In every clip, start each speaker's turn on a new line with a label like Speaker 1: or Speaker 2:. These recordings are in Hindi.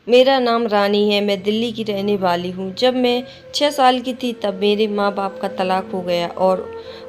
Speaker 1: मेरा नाम रानी है। मैं दिल्ली की रहने वाली हूँ। जब मैं 6 साल की थी तब मेरे माँ बाप का तलाक हो गया और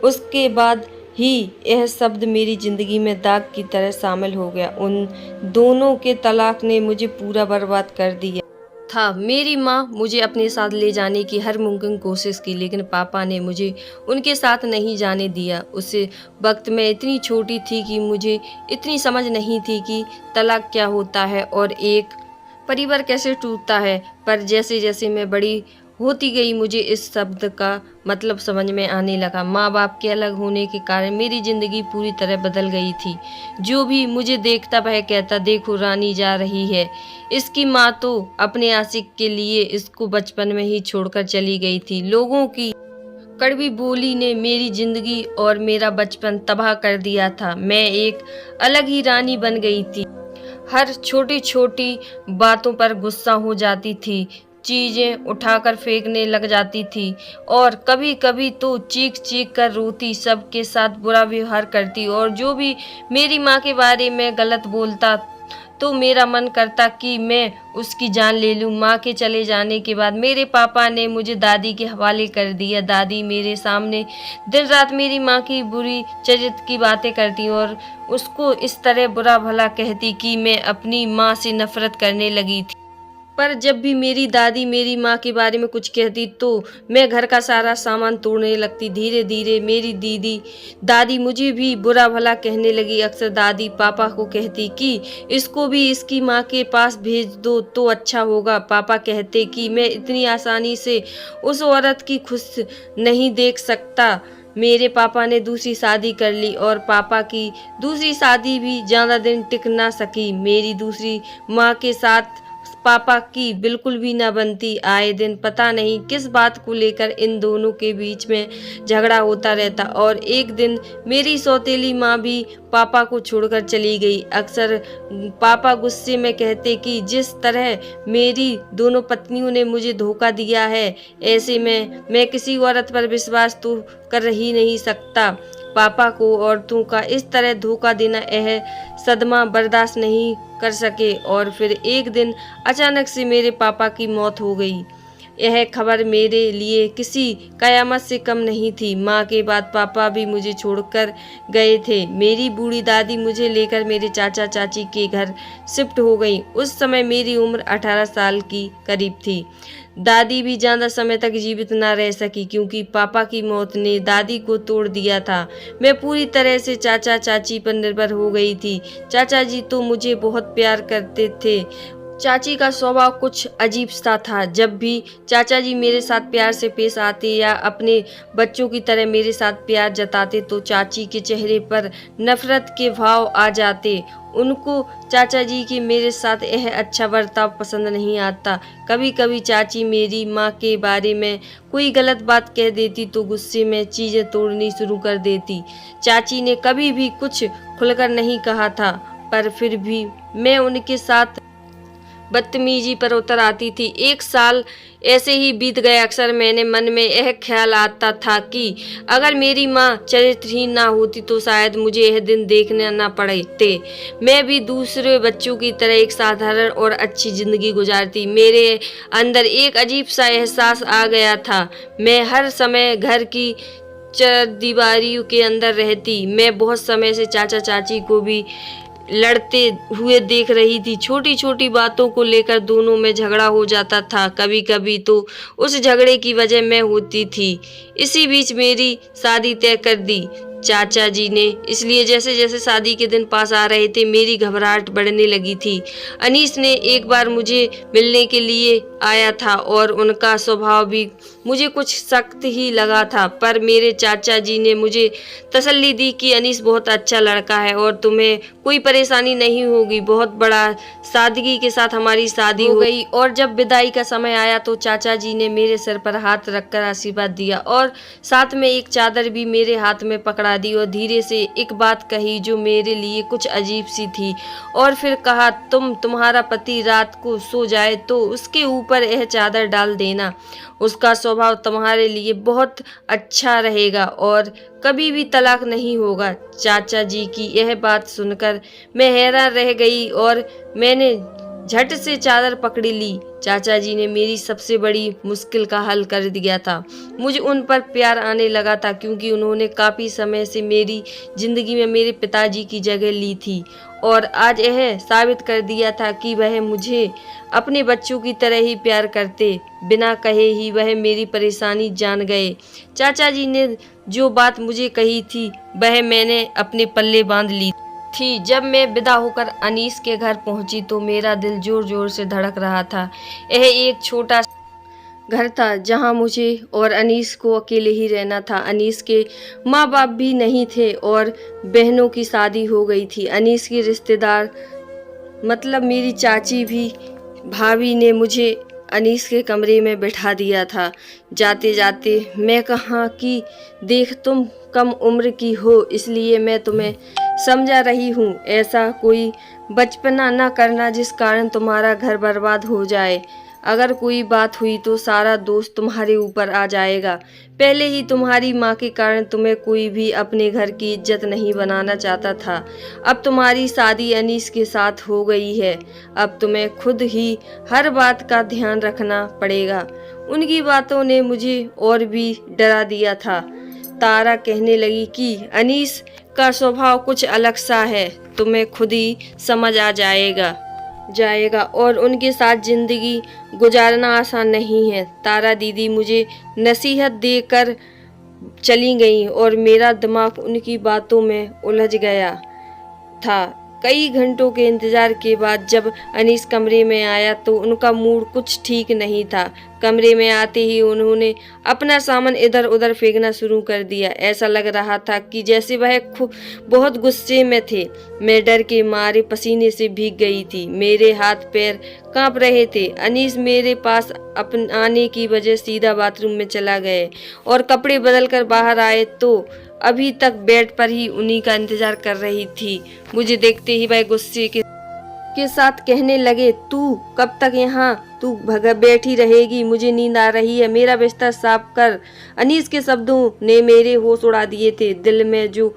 Speaker 1: उसके बाद ही यह शब्द मेरी ज़िंदगी में दाग की तरह शामिल हो गया। उन दोनों के तलाक ने मुझे पूरा बर्बाद कर दिया था। मेरी माँ मुझे अपने साथ ले जाने की हर मुमकिन कोशिश की, लेकिन पापा ने मुझे उनके साथ नहीं जाने दिया। उस वक्त मैं इतनी छोटी थी कि मुझे इतनी समझ नहीं थी कि तलाक क्या होता है और एक परिवार कैसे टूटता है। पर जैसे जैसे मैं बड़ी होती गई मुझे इस शब्द का मतलब समझ में आने लगा। माँ बाप के अलग होने के कारण मेरी ज़िंदगी पूरी तरह बदल गई थी। जो भी मुझे देखता वह कहता, देखो रानी जा रही है। इसकी माँ तो अपने आशिक के लिए इसको बचपन में ही छोड़कर चली गई थी। लोगों की कड़वी बोली ने मेरी जिंदगी और मेरा बचपन तबाह कर दिया था। मैं एक अलग ही रानी बन गई थी। हर छोटी छोटी बातों पर गुस्सा हो जाती थी, चीजें उठाकर फेंकने लग जाती थी और कभी कभी तो चीख चीख कर रोती, सबके साथ बुरा व्यवहार करती और जो भी मेरी माँ के बारे में गलत बोलता तो मेरा मन करता कि मैं उसकी जान ले लूं। माँ के चले जाने के बाद मेरे पापा ने मुझे दादी के हवाले कर दिया। दादी मेरे सामने दिन रात मेरी माँ की बुरी चरित्र की बातें करती और उसको इस तरह बुरा भला कहती कि मैं अपनी माँ से नफरत करने लगी थी। पर जब भी मेरी दादी मेरी माँ के बारे में कुछ कहती तो मैं घर का सारा सामान तोड़ने लगती। धीरे धीरे मेरी दादी मुझे भी बुरा भला कहने लगी। अक्सर दादी पापा को कहती कि इसको भी इसकी माँ के पास भेज दो तो अच्छा होगा। पापा कहते कि मैं इतनी आसानी से उस औरत की खुश नहीं देख सकता। मेरे पापा ने दूसरी शादी कर ली और पापा की दूसरी शादी भी ज़्यादा दिन टिक ना सकी। मेरी दूसरी माँ के साथ पापा की बिल्कुल भी ना बनती। आए दिन पता नहीं किस बात को लेकर इन दोनों के बीच में झगड़ा होता रहता और एक दिन मेरी सौतेली माँ भी पापा को छोड़कर चली गई। अक्सर पापा गुस्से में कहते कि जिस तरह मेरी दोनों पत्नियों ने मुझे धोखा दिया है, ऐसे में मैं किसी औरत पर विश्वास तो कर ही नहीं सकता। पापा को औरतों का इस तरह धोखा देना यह सदमा बर्दाश्त नहीं कर सके और फिर एक दिन अचानक से मेरे पापा की मौत हो गई। यह खबर मेरे लिए किसी कयामत से कम नहीं थी। माँ के बाद पापा भी मुझे छोड़कर गए थे। मेरी बूढ़ी दादी मुझे लेकर मेरे चाचा चाची के घर शिफ्ट हो गई। उस समय मेरी उम्र 18 साल की करीब थी। दादी भी ज़्यादा समय तक जीवित न रह सकी क्योंकि पापा की मौत ने दादी को तोड़ दिया था। मैं पूरी तरह से चाचा चाची पर निर्भर हो गई थी। चाचा जी तो मुझे बहुत प्यार करते थे। चाची का स्वभाव कुछ अजीब सा था। जब भी चाचा जी मेरे साथ प्यार से पेश आते या अपने बच्चों की तरह मेरे साथ प्यार जताते तो चाची के चेहरे पर नफरत के भाव आ जाते। उनको चाचा जी के मेरे साथ यह अच्छा बर्ताव पसंद नहीं आता। कभी कभी चाची मेरी माँ के बारे में कोई गलत बात कह देती तो गुस्से में चीज़ें तोड़नी शुरू कर देती। चाची ने कभी भी कुछ खुलकर नहीं कहा था, पर फिर भी मैं उनके साथ बदतमीजी पर उतर आती थी। एक साल ऐसे ही बीत गया। अक्सर मेरे मन में यह ख्याल आता था कि अगर मेरी माँ चरित्रहीन ना होती तो शायद मुझे यह दिन देखने ना पड़ते। मैं भी दूसरे बच्चों की तरह एक साधारण और अच्छी जिंदगी गुजारती। मेरे अंदर एक अजीब सा एहसास आ गया था। मैं हर समय घर की चरदीवारियों के अंदर रहती। मैं बहुत समय से चाचा चाची को भी लड़ते हुए देख रही थी। छोटी छोटी बातों को लेकर दोनों में झगड़ा हो जाता था। कभी कभी तो उस झगड़े की वजह मैं होती थी। इसी बीच मेरी शादी तय कर दी चाचा जी ने। इसलिए जैसे जैसे शादी के दिन पास आ रहे थे मेरी घबराहट बढ़ने लगी थी। अनीस ने एक बार मुझे मिलने के लिए आया था और उनका स्वभाव भी मुझे कुछ सख्त ही लगा था, पर मेरे चाचा जी ने मुझे तसल्ली दी कि अनीस बहुत अच्छा लड़का है और तुम्हें कोई परेशानी नहीं होगी। बहुत बड़ा सादगी के साथ हमारी शादी हो गई और जब विदाई का समय आया तो चाचा जी ने मेरे सिर पर हाथ रखकर आशीर्वाद दिया और साथ में एक चादर भी मेरे हाथ में पकड़ा दी और धीरे से एक बात कही जो मेरे लिए कुछ अजीब सी थी और फिर कहा, तुम्हारा पति रात को सो जाए तो उसके ऊपर यह चादर डाल देना। उसका स्वभाव तुम्हारे लिए बहुत अच्छा रहेगा और कभी भी तलाक नहीं होगा। चाचा जी की यह बात सुनकर मैं हैरान रह गई और मैंने झट से चादर पकड़ ली। चाचा जी ने मेरी सबसे बड़ी मुश्किल का हल कर दिया था। मुझे उन पर प्यार आने लगा था क्योंकि उन्होंने काफ़ी समय से मेरी ज़िंदगी में मेरे पिताजी की जगह ली थी और आज यह साबित कर दिया था कि वह मुझे अपने बच्चों की तरह ही प्यार करते। बिना कहे ही वह मेरी परेशानी जान गए। चाचा जी ने जो बात मुझे कही थी वह मैंने अपने पल्ले बांध ली थी। जब मैं विदा होकर अनीस के घर पहुंची तो मेरा दिल जोर जोर से धड़क रहा था। यह एक छोटा घर था जहां मुझे और अनीस को अकेले ही रहना था। अनीस के माँ बाप भी नहीं थे और बहनों की शादी हो गई थी। अनीस के रिश्तेदार मतलब मेरी चाची भी भाभी ने मुझे अनीस के कमरे में बैठा दिया था। जाते जाते मैं कहा कि देख तुम कम उम्र की हो इसलिए मैं तुम्हें समझा रही हूँ। ऐसा कोई बचपना न करना जिस कारण तुम्हारा घर बर्बाद हो जाए। अगर कोई बात हुई तो सारा दोष तुम्हारे ऊपर आ जाएगा। पहले ही तुम्हारी माँ के कारण तुम्हें कोई भी अपने घर की इज्जत नहीं बनाना चाहता था। अब तुम्हारी शादी अनीस के साथ हो गई है। अब तुम्हें खुद ही हर बात का ध्यान रखना पड़ेगा। उनकी बातों ने मुझे और भी डरा दिया था। तारा कहने लगी कि अनीस का स्वभाव कुछ अलग सा है, तुम्हें खुद ही समझ आ जाएगा और उनके साथ जिंदगी गुजारना आसान नहीं है। तारा दीदी मुझे नसीहत देकर चली गई और मेरा दिमाग उनकी बातों में उलझ गया था। कई घंटों के इंतजार के बाद जब अनीस कमरे में आया तो उनका मूड कुछ ठीक नहीं था। कमरे में आते ही उन्होंने अपना सामान इधर उधर फेंकना शुरू कर दिया। ऐसा लग रहा था कि जैसे वह बहुत गुस्से में थे। मैं डर के मारे पसीने से भीग गई थी। मेरे हाथ पैर कांप रहे थे। अनीस मेरे पास आने की वजह सीधा बाथरूम में चला गए और कपड़े बदल कर बाहर आए तो अभी तक बेड पर ही उन्हीं का इंतजार कर रही थी। मुझे देखते ही वह गुस्से के साथ कहने लगे, तू कब तक यहाँ तू बैठी रहेगी? मुझे नींद आ रही है, मेरा बिस्तर साफ कर। अनीस के शब्दों ने मेरे होश उड़ा दिए थे। दिल में जो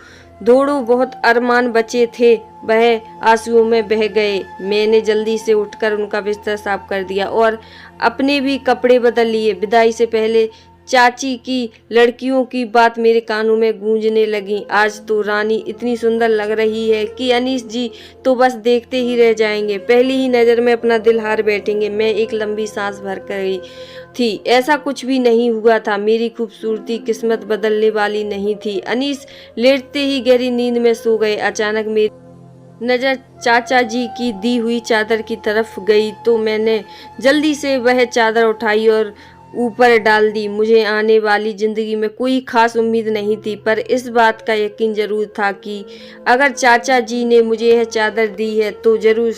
Speaker 1: थोड़ों बहुत अरमान बचे थे वह आंसुओं में बह गए। मैंने जल्दी से उठकर उनका बिस्तर साफ कर दिया और अपने भी कपड़े बदल लिए। विदाई से पहले चाची की लड़कियों की बात मेरे कानों में गूंजने लगी। आज तो रानी इतनी सुंदर लग रही है कि अनीस जी तो बस देखते ही रह जाएंगे, पहली ही नज़र में अपना दिल हार बैठेंगे। मैं एक लंबी सांस भर गई थी। ऐसा कुछ भी नहीं हुआ था। मेरी खूबसूरती किस्मत बदलने वाली नहीं थी। अनीस लेटते ही गहरी नींद में सो गए। अचानक मेरी नज़र चाचा जी की दी हुई चादर की तरफ गई तो मैंने जल्दी से वह चादर उठाई और ऊपर डाल दी। मुझे आने वाली जिंदगी में कोई खास उम्मीद नहीं थी, पर इस बात का यकीन जरूर था कि अगर चाचा जी ने मुझे यह चादर दी है तो जरूर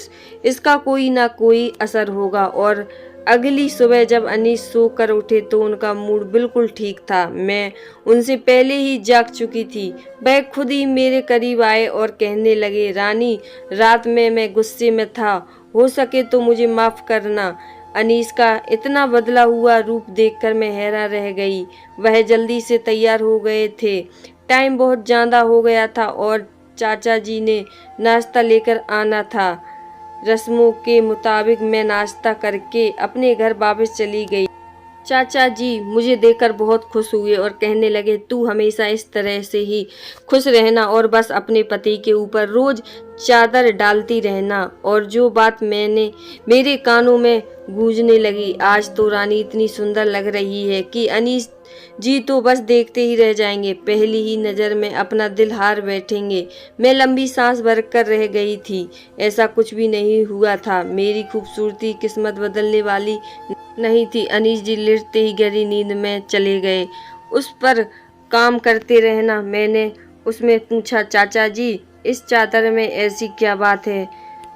Speaker 1: इसका कोई ना कोई असर होगा। और अगली सुबह जब अनीस सोकर उठे तो उनका मूड बिल्कुल ठीक था। मैं उनसे पहले ही जाग चुकी थी। वह खुद ही मेरे करीब आए और कहने लगे, रानी रात में मैं गुस्से में था, हो सके तो मुझे माफ़ करना। अनीस का इतना बदला हुआ रूप देखकर मैं हैरान रह गई। वह जल्दी से तैयार हो गए थे। टाइम बहुत ज़्यादा हो गया था और चाचा जी ने नाश्ता लेकर आना था। रस्मों के मुताबिक मैं नाश्ता करके अपने घर वापस चली गई। चाचा जी मुझे देखकर बहुत खुश हुए और कहने लगे, तू हमेशा इस तरह से ही खुश रहना और बस अपने पति के ऊपर रोज चादर डालती रहना। और जो बात मेरे कानों में गूंजने लगी, आज तो रानी इतनी सुंदर लग रही है कि अनीस जी तो बस देखते ही रह जाएंगे, पहली ही नज़र में अपना दिल हार बैठेंगे। मैं लंबी सांस भरकर रह गई थी। ऐसा कुछ भी नहीं हुआ था। मेरी खूबसूरती किस्मत बदलने वाली नहीं थी। अनीस जी लेटते ही गहरी नींद में चले गए। उस पर काम करते रहना। मैंने उसमें पूछा, चाचा जी इस चादर में ऐसी क्या बात है?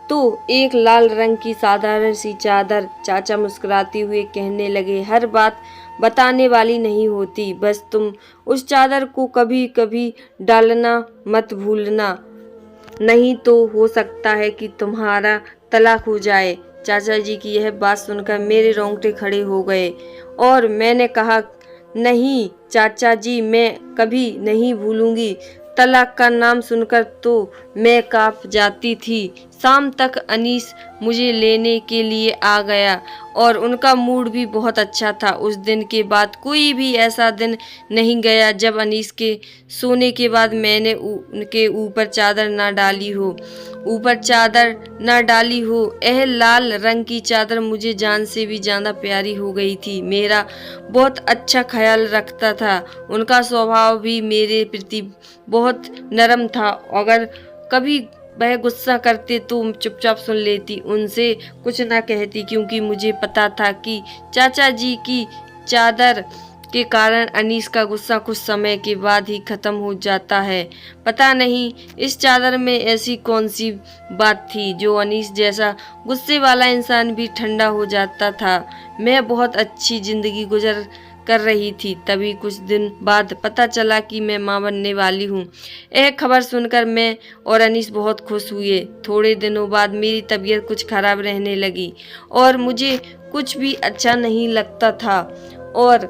Speaker 1: तो एक लाल रंग की साधारण सी चादर। चाचा मुस्कुराते हुए कहने लगे, हर बात बताने वाली नहीं होती, बस तुम उस चादर को कभी कभी डालना मत भूलना, नहीं तो हो सकता है कि तुम्हारा तलाक हो जाए। चाचा जी की यह बात सुनकर मेरे रोंगटे खड़े हो गए और मैंने कहा, नहीं चाचा जी, मैं कभी नहीं भूलूंगी। तलाक का नाम सुनकर तो मैं कांप जाती थी। शाम तक अनीस मुझे लेने के लिए आ गया और उनका मूड भी बहुत अच्छा था। उस दिन के बाद कोई भी ऐसा दिन नहीं गया जब अनीस के सोने के बाद मैंने उनके ऊपर चादर ना डाली हो। यह लाल रंग की चादर मुझे जान से भी ज़्यादा प्यारी हो गई थी। मेरा बहुत अच्छा ख्याल रखता था। उनका स्वभाव भी मेरे प्रति बहुत नरम था। अगर कभी वह गुस्सा करते तो चुपचाप सुन लेती, उनसे कुछ ना कहती, क्योंकि मुझे पता था कि चाचा जी की चादर के कारण अनीस का गुस्सा कुछ समय के बाद ही खत्म हो जाता है। पता नहीं इस चादर में ऐसी कौन सी बात थी जो अनीस जैसा गुस्से वाला इंसान भी ठंडा हो जाता था। मैं बहुत अच्छी जिंदगी गुजर कर रही थी। तभी कुछ दिन बाद पता चला कि मैं मां बनने वाली हूँ। यह खबर सुनकर मैं और अनीस बहुत खुश हुए। थोड़े दिनों बाद मेरी तबीयत कुछ खराब रहने लगी और मुझे कुछ भी अच्छा नहीं लगता था और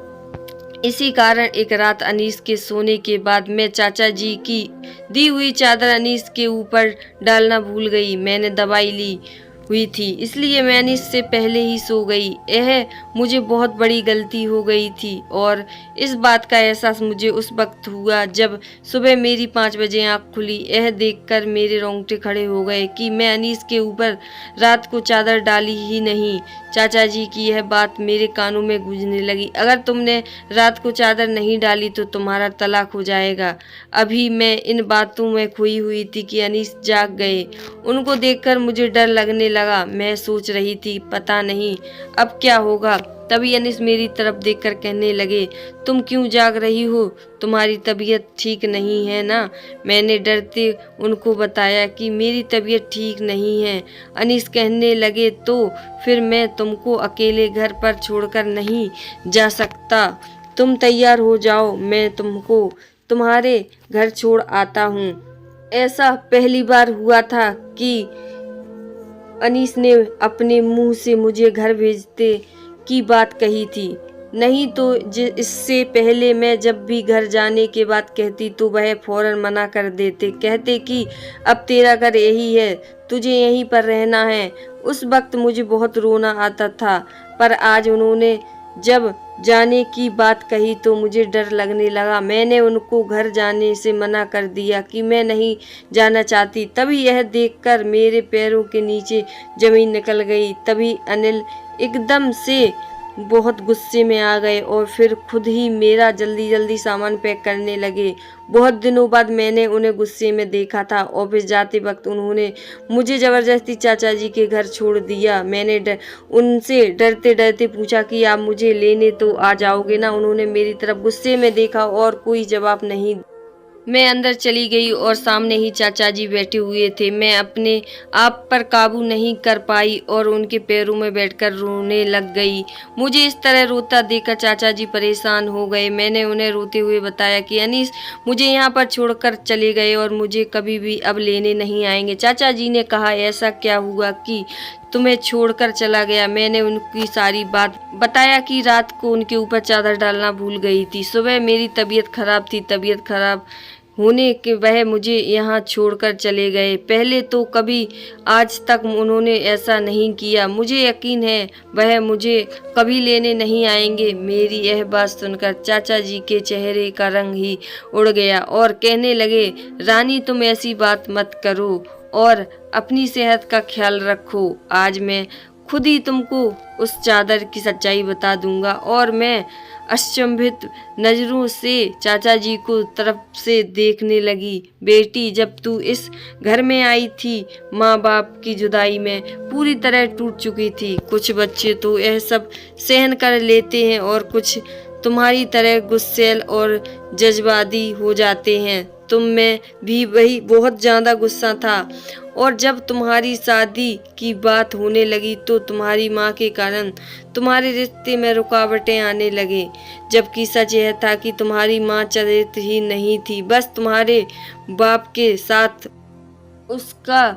Speaker 1: इसी कारण एक रात अनीस के सोने के बाद मैं चाचा जी की दी हुई चादर अनीस के ऊपर डालना भूल गई। मैंने दवाई ली हुई थी, इसलिए मैं अनीस से पहले ही सो गई। यह मुझे बहुत बड़ी गलती हो गई थी और इस बात का एहसास मुझे उस वक्त हुआ जब सुबह मेरी 5 बजे आँख खुली। यह देखकर मेरे रोंगटे खड़े हो गए कि मैं अनीस के ऊपर रात को चादर डाली ही नहीं। चाचा जी की यह बात मेरे कानों में गूंजने लगी। अगर तुमने रात को चादर नहीं डाली तो तुम्हारा तलाक हो जाएगा। अभी मैं इन बातों में खोई हुई थी कि अनीस जाग गए। उनको देखकर मुझे डर लगने लगा। मैं सोच रही थी पता नहीं अब क्या होगा। तभी अनीस मेरी तरफ देखकर कहने लगे, तुम क्यों जाग रही हो? तुम्हारी तबीयत ठीक नहीं है ना? मैंने डरते उनको बताया कि मेरी तबीयत ठीक नहीं है। अनीस कहने लगे, तो फिर मैं तुमको अकेले घर पर छोड़कर नहीं जा सकता। तुम तैयार हो जाओ, मैं तुमको तुम्हारे घर छोड़ आता हूँ। ऐसा पहली बार हुआ था कि अनीस ने अपने मुंह से मुझे घर भेजते की बात कही थी। नहीं तो इससे पहले मैं जब भी घर जाने के बाद कहती तो वह फौरन मना कर देते, कहते कि अब तेरा घर यही है, तुझे यहीं पर रहना है। उस वक्त मुझे बहुत रोना आता था, पर आज उन्होंने जब जाने की बात कही तो मुझे डर लगने लगा। मैंने उनको घर जाने से मना कर दिया कि मैं नहीं जाना चाहती। तभी यह देखकर मेरे पैरों के नीचे जमीन निकल गई। तभी अनिल एकदम से बहुत गुस्से में आ गए और फिर खुद ही मेरा जल्दी जल्दी सामान पैक करने लगे। बहुत दिनों बाद मैंने उन्हें गुस्से में देखा था। ऑफिस जाते वक्त उन्होंने मुझे ज़बरदस्ती चाचा जी के घर छोड़ दिया। मैंने उनसे डरते डरते पूछा कि आप मुझे लेने तो आ जाओगे ना? उन्होंने मेरी तरफ गुस्से में देखा और कोई जवाब नहीं। मैं अंदर चली गई और सामने ही चाचा जी बैठे हुए थे। मैं अपने आप पर काबू नहीं कर पाई और उनके पैरों में बैठकर रोने लग गई। मुझे इस तरह रोता देखकर चाचा जी परेशान हो गए। मैंने उन्हें रोते हुए बताया कि अनीस मुझे यहाँ पर छोड़कर चले गए और मुझे कभी भी अब लेने नहीं आएंगे। चाचा जी ने कहा, ऐसा क्या हुआ कि तुम्हें छोड़कर चला गया? मैंने उनकी सारी बात बताया कि रात को उनके ऊपर चादर डालना भूल गई थी। सुबह मेरी तबीयत खराब थी। तबीयत खराब होने के वह मुझे यहाँ छोड़कर चले गए। पहले तो कभी आज तक उन्होंने ऐसा नहीं किया। मुझे यकीन है वह मुझे कभी लेने नहीं आएंगे। मेरी यह बात सुनकर चाचा जी के चेहरे का रंग ही उड़ गया और कहने लगे, रानी तुम ऐसी बात मत करो और अपनी सेहत का ख्याल रखो। आज मैं खुद ही तुमको उस चादर की सच्चाई बता दूंगा। और मैं अचंभित नजरों से चाचा जी को तरफ से देखने लगी। बेटी, जब तू इस घर में आई थी, माँ बाप की जुदाई में पूरी तरह टूट चुकी थी। कुछ बच्चे तो यह सब सहन कर लेते हैं और कुछ तुम्हारी तरह गुस्सैल और जज्बाती हो जाते हैं। तुम में भी वही बहुत ज़्यादा गुस्सा था और जब तुम्हारी शादी की बात होने लगी तो तुम्हारी माँ के कारण तुम्हारे रिश्ते में रुकावटें आने लगे। जबकि सच यह था कि तुम्हारी माँ चरित्र ही नहीं थी, बस तुम्हारे बाप के साथ उसका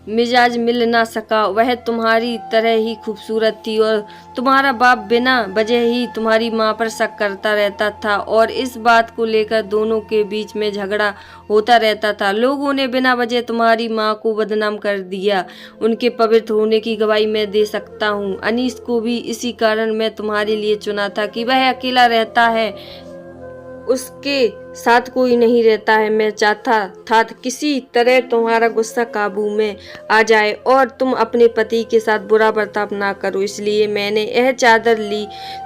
Speaker 1: मिजाज मिल ना सका। वह तुम्हारी तरह ही खूबसूरत थी और तुम्हारा बाप बिना वजह ही तुम्हारी माँ पर शक करता रहता था और इस बात को लेकर दोनों के बीच में झगड़ा होता रहता था। लोगों ने बिना वजह तुम्हारी माँ को बदनाम कर दिया। उनके पवित्र होने की गवाही मैं दे सकता हूँ। अनीस को भी इसी कारण मैं तुम्हारे लिए चुना था कि वह अकेला रहता है, उसके साथ कोई नहीं रहता है। मैं चाहता था किसी तरह तुम्हारा गुस्सा काबू में आ जाए और तुम अपने पति के साथ बुरा बर्ताव ना करो, इसलिए मैंने यह चादर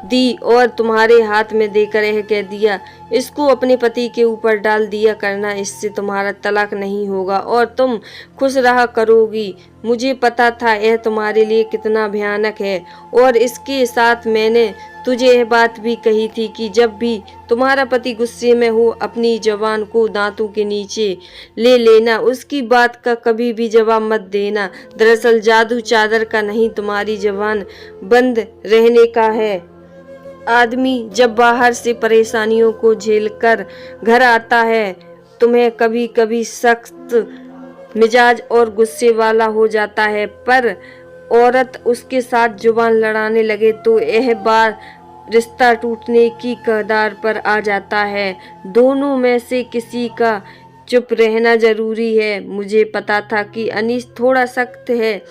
Speaker 1: दी और तुम्हारे हाथ में देकर यह कह दिया, इसको अपने पति के ऊपर डाल दिया करना, इससे तुम्हारा तलाक नहीं होगा और तुम खुश रहा करोगी। मुझे पता था यह तुम्हारे लिए कितना भयानक है और इसके साथ मैंने तुझे यह बात भी कही थी कि जब भी तुम्हारा पति गुस्से में हो अपनी जबान को दांतों के नीचे ले लेना, उसकी बात का कभी भी जवाब मत देना। दरअसल जादू चादर का नहीं, तुम्हारी जबान बंद रहने का है। आदमी जब बाहर से परेशानियों को झेलकर घर आता है, तुम्हें कभी कभी सख्त मिजाज और गुस्से वाला हो जाता है, पर औरत उसके साथ जुबान लड़ाने लगे तो यह बार रिश्ता टूटने की कगार पर आ जाता है। दोनों में से किसी का चुप रहना जरूरी है। मुझे पता था कि अनीस थोड़ा सख्त है,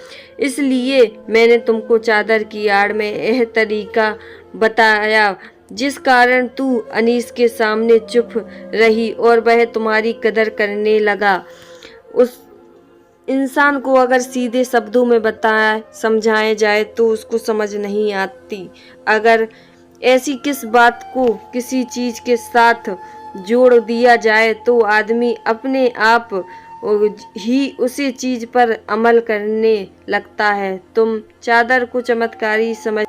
Speaker 1: इसलिए मैंने तुमको चादर की आड़ में यह तरीका बताया जिस कारण तू अनीस के सामने चुप रही और वह तुम्हारी कदर करने लगा। उस इंसान को अगर सीधे शब्दों में बताया समझाया जाए तो उसको समझ नहीं आती। अगर ऐसी किस बात को किसी चीज के साथ जोड़ दिया जाए तो आदमी अपने आप ही उसी चीज पर अमल करने लगता है। तुम चादर को चमत्कारी समझ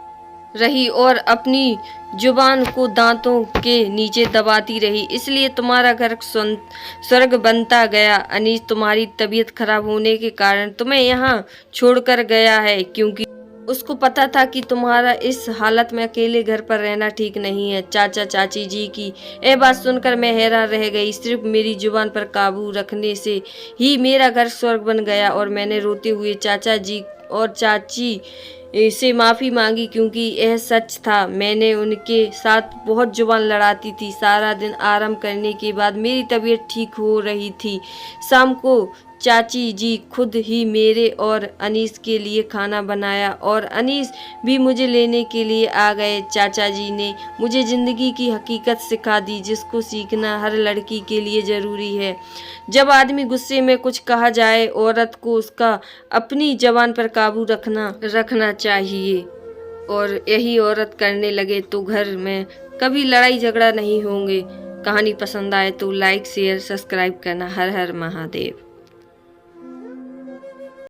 Speaker 1: रही और अपनी जुबान को दांतों के नीचे दबाती रही, इसलिए तुम्हारा घर स्वर्ग बनता गया। अनीस तुम्हारी तबीयत खराब होने के कारण तुम्हें यहाँ छोड़कर गया है, क्योंकि उसको पता था कि तुम्हारा इस हालत में अकेले घर पर रहना ठीक नहीं है। चाचा चाची जी की यह बात सुनकर मैं हैरान रह गई। सिर्फ मेरी जुबान पर काबू रखने से ही मेरा घर स्वर्ग बन गया और मैंने रोते हुए चाचा जी और चाची से माफ़ी मांगी, क्योंकि यह सच था। मैंने उनके साथ बहुत जुबान लड़ाती थी। सारा दिन आराम करने के बाद मेरी तबीयत ठीक हो रही थी। शाम को चाची जी खुद ही मेरे और अनीस के लिए खाना बनाया और अनीस भी मुझे लेने के लिए आ गए। चाचा जी ने मुझे ज़िंदगी की हकीकत सिखा दी, जिसको सीखना हर लड़की के लिए ज़रूरी है। जब आदमी गुस्से में कुछ कहा जाए, औरत को उसका अपनी जबान पर काबू रखना चाहिए और यही औरत करने लगे तो घर में कभी लड़ाई झगड़ा नहीं होंगे। कहानी पसंद आए तो लाइक शेयर सब्सक्राइब करना। हर हर महादेव।